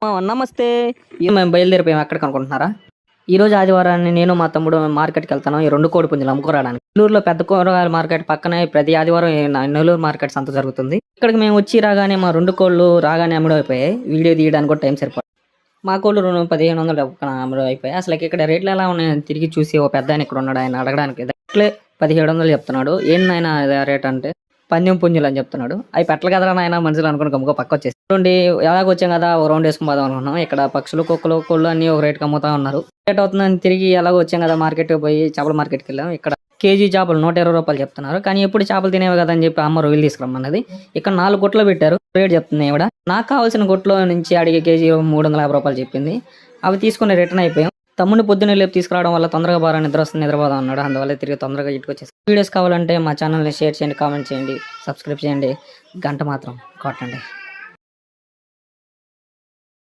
నమస్తే. మేము బయలుదేరిపోయాం ఎక్కడికి అనుకుంటున్నారా? ఈరోజు ఆదివారాన్ని నేను మా తమ్ముడు మార్కెట్కి వెళ్తాను. ఈ 2 కోడి పుంజులు అమ్ముకోరాడానికి. నెల్లూరులో పెద్ద కూరగాయల మార్కెట్ పక్కనే ప్రతి ఆదివారం నెల్లూరు మార్కెట్ సంత జరుగుతుంది. ఇక్కడికి మేము వచ్చి రాగానే మా 2 కోళ్ళు రాగానే అమ్ముడైపోయాయి. వీడియో తీయడానికి కూడా టైం సరిపోదు. మా కోళ్ళు 1500 అమ్ముడైపోయాయి. అసలు ఇక్కడ రేట్లు ఎలా ఉన్నాయని తిరిగి చూసి ఓ పెద్ద ఆయన ఇక్కడ ఉన్నాడు, ఆయన అడగడానికి. ఇట్లే 1700 చెప్తున్నాడు. ఏంటి నాయన రేట్ అంటే పందెం పుంజులు అని చెప్తున్నాడు. అవి పెట్టలు కదరా నాయన మనుషులు అనుకుని గమ్ముగా పక్క వచ్చేసి చూడండి. ఎలాగ వచ్చాం కదా, ఓ రౌండ్ వేసుకుని పోదాం అనుకున్నాం. ఇక్కడ పక్షులు, కుక్కలు, కోళ్ళు అన్ని ఒక రేటుకి అమ్ముతా ఉన్నారు. రేట్ అవుతుందని తిరిగి ఎలాగో వచ్చాం కదా, మార్కెట్కి పోయి చేపల మార్కెట్కి వెళ్ళాం. ఇక్కడ కేజీ చేపలు 120 రూపాయలు చెప్తున్నారు. కానీ ఎప్పుడు చేపలు తినేవి కదా అని చెప్పి అమ్మ రొయ్యలు తీసుకురమ్మన్నది. ఇక్కడ 4 గుట్లు పెట్టారు. రేట్ చెప్తుంది ఇవిడ. నాకు కావాల్సిన గుట్లో నుంచి అడిగే కేజీ 350 రూపాయలు చెప్పింది. అవి తీసుకుని రిటర్న్ అయిపోయాం. తమ్ముడిని పొద్దున్నే లేపు తీసుకురావడం వల్ల తొందరగా బాగా నిద్ర వస్తుంది, నిద్రపోదాం అన్నాడు. అందువల్ల తిరిగి తొందరగా ఇంటికి వచ్చేసి వీడియోస్ కావాలంటే మా ఛానల్ని షేర్ చేయండి, కామెంట్ చేయండి, సబ్స్క్రైబ్ చేయండి, గంట మాత్రం కొట్టండి.